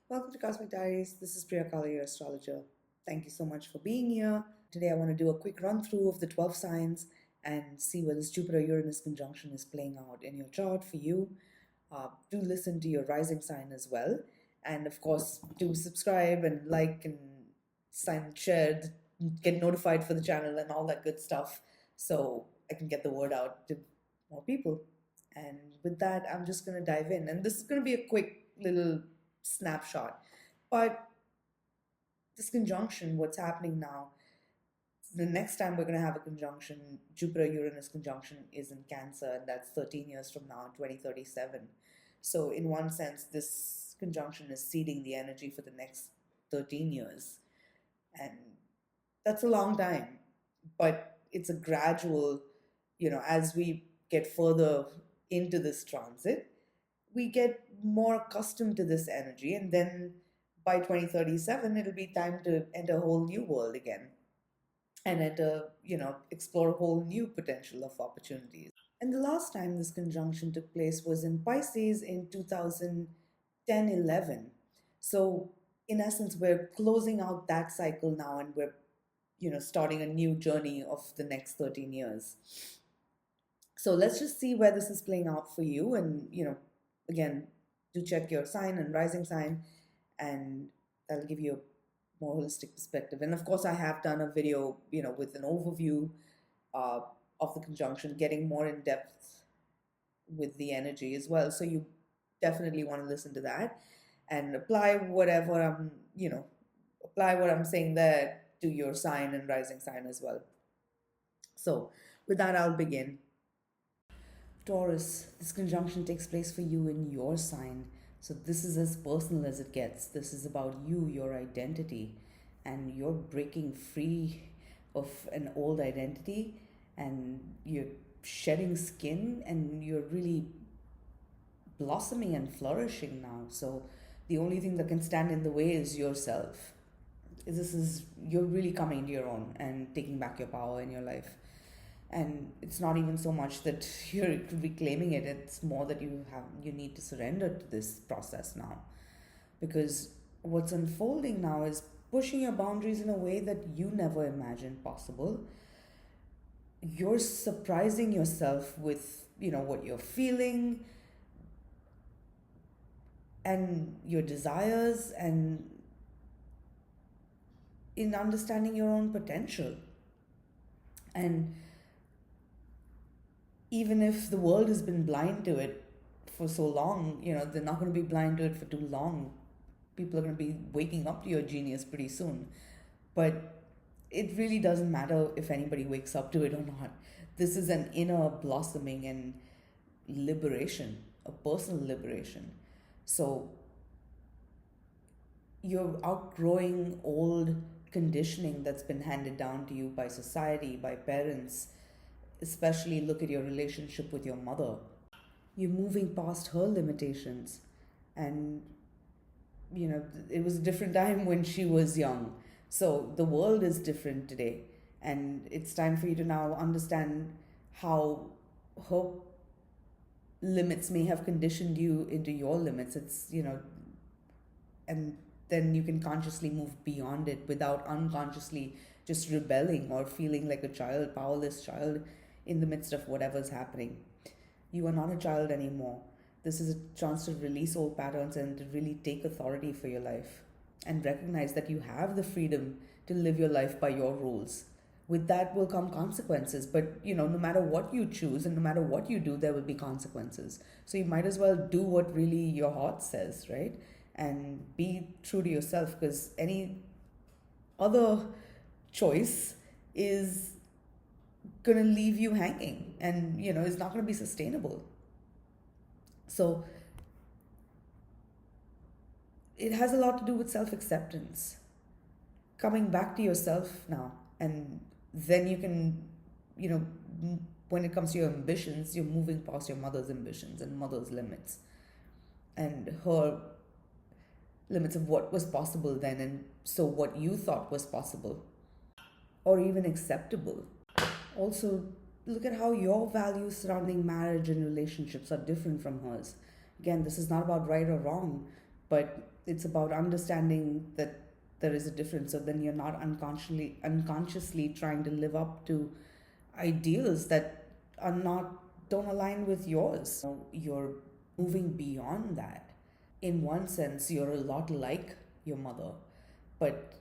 Welcome to Cosmic Diaries. This is Priya Kala, your astrologer. Thank you so much for being here. Today, I want to do a quick run through of the 12 signs and see where this Jupiter Uranus conjunction is playing out in your chart for you. Do listen to your rising sign as well. And of course, do subscribe and like and sign, share, get notified for the channel and all that good stuff so I can get the word out to more people. And with that, I'm just going to dive in. And this is going to be a quick little snapshot. But this conjunction, what's happening now, the next time we're going to have a conjunction, Jupiter Uranus conjunction, is in Cancer, and that's 13 years from now, 2037. So, in one sense, this conjunction is seeding the energy for the next 13 years. And that's a long time, but it's a gradual, as we get further into this transit, we get more accustomed to this energy, and then by 2037 it'll be time to enter a whole new world again and enter, explore a whole new potential of opportunities. And the last time this conjunction took place was in Pisces in 2010-11. So in essence, we're closing out that cycle now, and we're starting a new journey of the next 13 years. So let's just see where this is playing out for you. And again, do check your sign and rising sign, and that'll give you a more holistic perspective. And of course, I have done a video, with an overview uh, of the conjunction, getting more in depth with the energy as well. So you definitely want to listen to that and apply whatever apply what I'm saying there to your sign and rising sign as well. So with that, I'll begin. Taurus, this conjunction takes place for you in your sign. So this is as personal as it gets. This is about you, your identity, and you're breaking free of an old identity, and you're shedding skin, and you're really blossoming and flourishing now. So the only thing that can stand in the way is yourself. You're really coming to your own and taking back your power in your life. And it's not even so much that you're reclaiming it, it's more that you need to surrender to this process now, because what's unfolding now is pushing your boundaries in a way that you never imagined possible. You're surprising yourself with what you're feeling and your desires, and in understanding your own potential. And even if the world has been blind to it for so long, they're not going to be blind to it for too long. People are going to be waking up to your genius pretty soon. But it really doesn't matter if anybody wakes up to it or not. This is an inner blossoming and liberation, a personal liberation. So you're outgrowing old conditioning that's been handed down to you by society, by parents. Especially look at your relationship with your mother. You're moving past her limitations. And, it was a different time when she was young. So the world is different today. And it's time for you to now understand how her limits may have conditioned you into your limits. And then you can consciously move beyond it without unconsciously just rebelling or feeling like a child, powerless child in the midst of whatever's happening. You are not a child anymore. This is a chance to release old patterns and to really take authority for your life and recognize that you have the freedom to live your life by your rules. With that will come consequences, but no matter what you choose and no matter what you do, there will be consequences. So you might as well do what really your heart says, right? And be true to yourself, because any other choice is going to leave you hanging, and it's not going to be sustainable. So it has a lot to do with self-acceptance, coming back to yourself now. And then you can, when it comes to your ambitions, you're moving past your mother's ambitions and mother's limits and her limits of what was possible then, and so what you thought was possible or even acceptable. Also, look at how your values surrounding marriage and relationships are different from hers. Again, this is not about right or wrong. but it's about understanding that there is a difference. So then you're not unconsciously trying to live up to ideals that are not don't align with yours. So you're moving beyond that. In one sense, you're a lot like your mother, but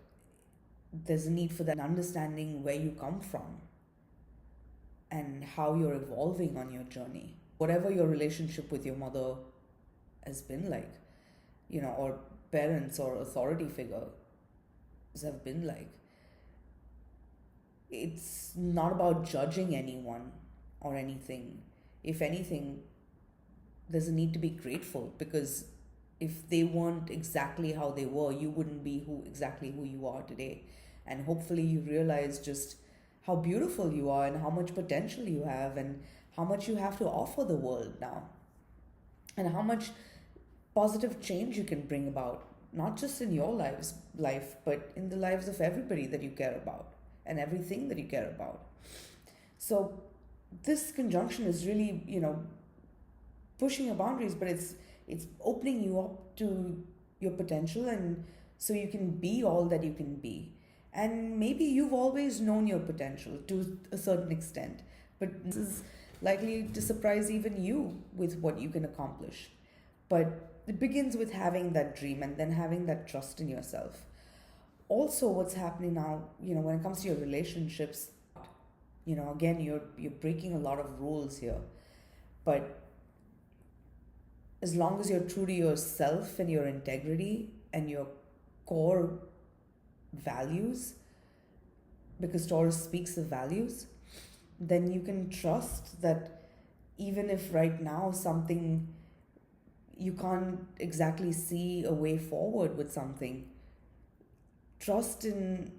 there's a need for that understanding where you come from and how you're evolving on your journey. Whatever your relationship with your mother has been like, or parents or authority figures have been like, it's not about judging anyone or anything. If anything, there's a need to be grateful, because if they weren't exactly how they were, you wouldn't be exactly who you are today. And hopefully you realize just how beautiful you are and how much potential you have and how much you have to offer the world now, and how much positive change you can bring about, not just in your life, but in the lives of everybody that you care about and everything that you care about. So this conjunction is really, pushing your boundaries, but it's opening you up to your potential, and so you can be all that you can be. And maybe you've always known your potential to a certain extent, but this is likely to surprise even you with what you can accomplish. But it begins with having that dream and then having that trust in yourself. Also, what's happening now, when it comes to your relationships, again, you're breaking a lot of rules here. But as long as you're true to yourself and your integrity and your core values, because Taurus speaks of values, then you can trust that even if right now something, you can't exactly see a way forward with something, trust in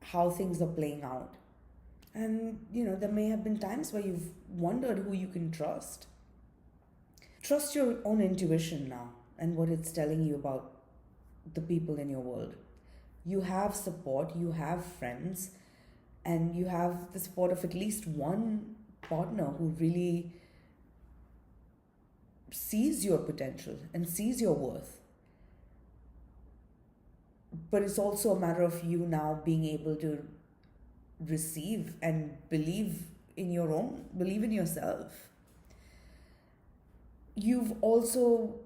how things are playing out. And there may have been times where you've wondered who you can trust. Trust your own intuition now and what it's telling you about the people in your world. You have support, you have friends, and you have the support of at least one partner who really sees your potential and sees your worth. But it's also a matter of you now being able to receive and believe in yourself. You've also,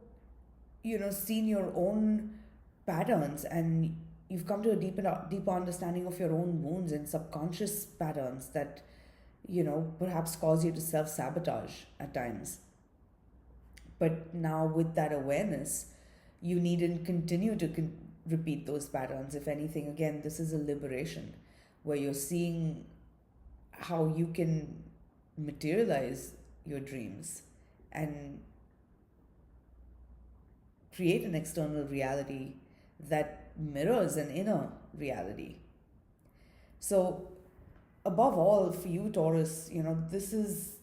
seen your own patterns, and you've come to a deeper understanding of your own wounds and subconscious patterns that, perhaps cause you to self-sabotage at times. But now with that awareness, you needn't continue to repeat those patterns. If anything, again, this is a liberation where you're seeing how you can materialize your dreams and create an external reality that mirrors an inner reality. So above all, for you, Taurus, this is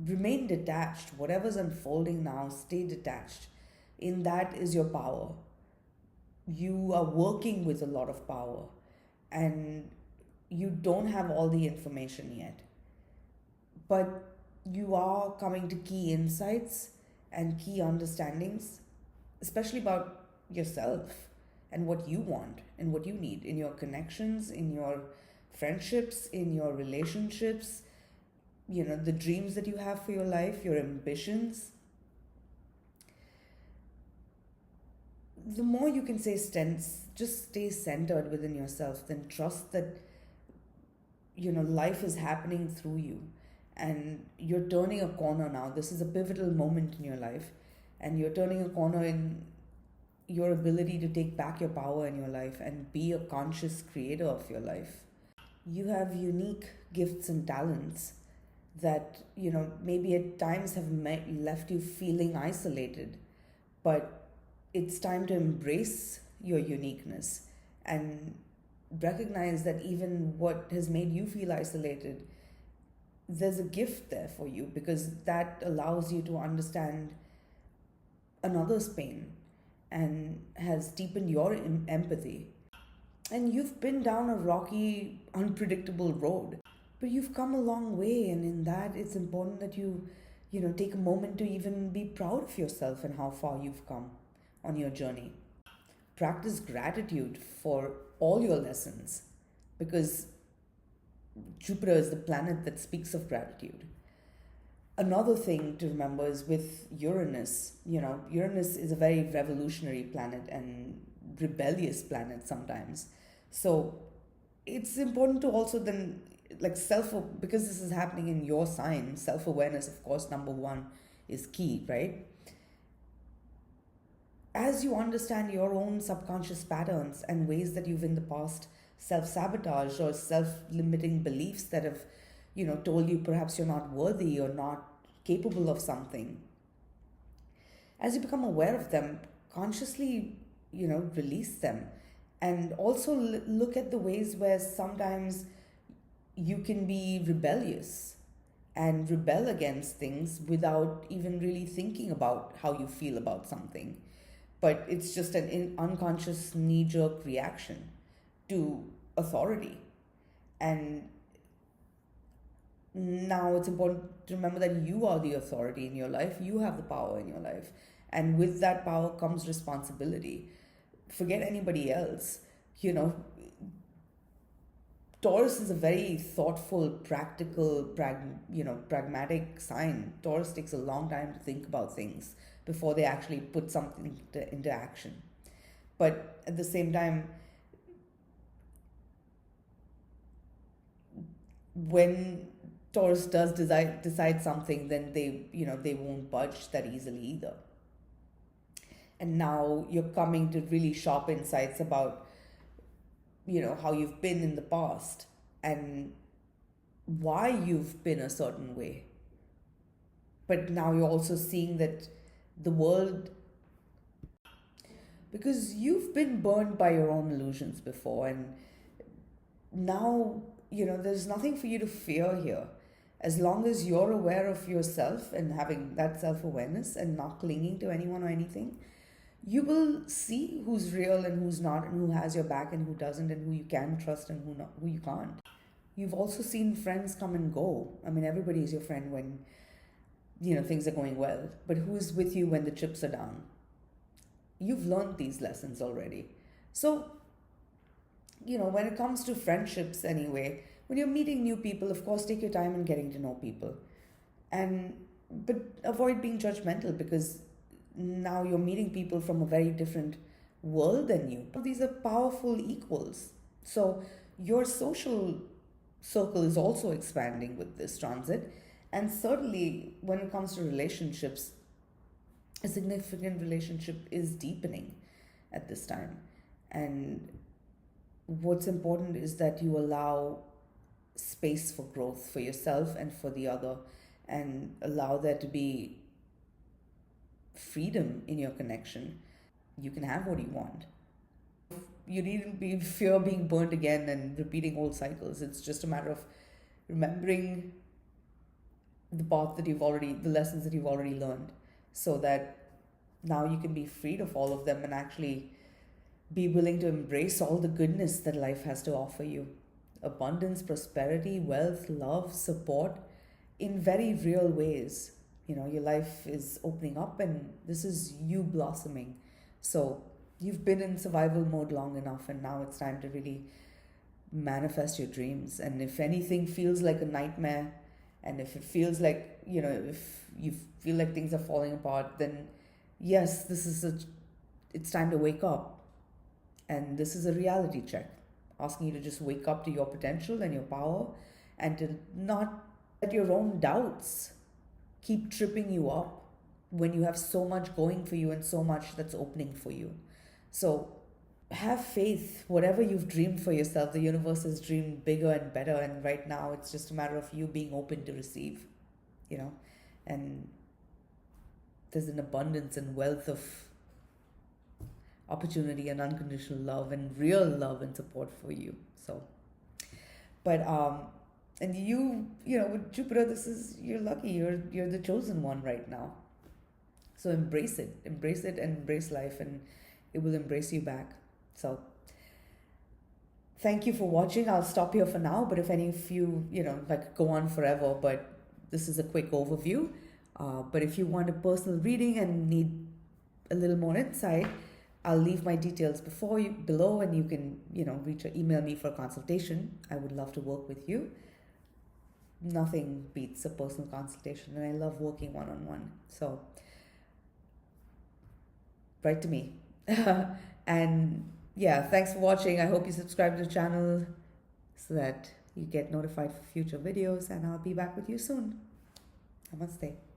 remain detached. Whatever's unfolding now, stay detached. In that is your power. You are working with a lot of power, and you don't have all the information yet, but you are coming to key insights and key understandings, especially about yourself and what you want and what you need in your connections, in your friendships, in your relationships, the dreams that you have for your life, your ambitions. The more you can just stay centered within yourself, then trust that, life is happening through you and you're turning a corner now. This is a pivotal moment in your life, and you're turning a corner in your ability to take back your power in your life and be a conscious creator of your life. You have unique gifts and talents that, maybe at times have left you feeling isolated, but it's time to embrace your uniqueness and recognize that even what has made you feel isolated, there's a gift there for you, because that allows you to understand another's pain and has deepened your empathy. And you've been down a rocky, unpredictable road, but you've come a long way, and in that it's important that you take a moment to even be proud of yourself and how far you've come. on your journey. Practice gratitude for all your lessons, because Jupiter is the planet that speaks of gratitude. Another thing to remember is with Uranus, Uranus is a very revolutionary planet and rebellious planet sometimes. So it's important to also then, like, because this is happening in your sign, self awareness, of course, number one is key, right? As you understand your own subconscious patterns and ways that you've in the past self sabotaged or self limiting beliefs that have, told you perhaps you're not worthy or not capable of something, as you become aware of them, consciously, release them. And also look at the ways where sometimes you can be rebellious and rebel against things without even really thinking about how you feel about something. But it's just an unconscious knee jerk reaction to authority. And now it's important to remember that you are the authority in your life, you have the power in your life. And with that power comes responsibility. Forget anybody else. Taurus is a very thoughtful, practical, pragmatic sign. Taurus takes a long time to think about things before they actually put something into action. But at the same time, when Taurus does decide something, then they won't budge that easily either. And now you're coming to really sharp insights about, how you've been in the past and why you've been a certain way. But now you're also seeing that the world, because you've been burned by your own illusions before, and now, there's nothing for you to fear here. As long as you're aware of yourself and having that self awareness and not clinging to anyone or anything, you will see who's real and who's not, and who has your back and who doesn't, and who you can trust and who you can't. You've also seen friends come and go. I mean, everybody is your friend when, things are going well. But who's with you when the chips are down? You've learned these lessons already. So, when it comes to friendships anyway, when you're meeting new people, of course, take your time in getting to know people. But avoid being judgmental, because now you're meeting people from a very different world than you. These are powerful equals. So your social circle is also expanding with this transit. And certainly when it comes to relationships, a significant relationship is deepening at this time. And what's important is that you allow space for growth for yourself and for the other, and allow there to be freedom in your connection. You can have what you want. You needn't be fear being burnt again and repeating old cycles. It's just a matter of remembering the lessons that you've already learned, so that now you can be freed of all of them and actually be willing to embrace all the goodness that life has to offer you. Abundance, prosperity, wealth, love, support, in very real ways. Your life is opening up, and this is you blossoming. So you've been in survival mode long enough, and now it's time to really manifest your dreams. And if anything feels like a nightmare, and if it feels like, if you feel like things are falling apart, then yes, it's time to wake up. And this is a reality check, asking you to just wake up to your potential and your power, and to not let your own doubts keep tripping you up when you have so much going for you and so much that's opening for you. So have faith. Whatever you've dreamed for yourself, the universe has dreamed bigger and better, and right now it's just a matter of you being open to receive, and there's an abundance and wealth of opportunity and unconditional love and real love and support for you. So, but and with Jupiter, you're lucky. You're the chosen one right now. So embrace it and embrace life, and it will embrace you back. So thank you for watching. I'll stop here for now, but if any of you, go on forever, but this is a quick overview. But if you want a personal reading and need a little more insight, I'll leave my details below, and you can, reach or email me for a consultation. I would love to work with you. Nothing beats a personal consultation, and I love working one-on-one. So write to me. And yeah, thanks for watching. I hope you subscribe to the channel so that you get notified for future videos, and I'll be back with you soon. Namaste.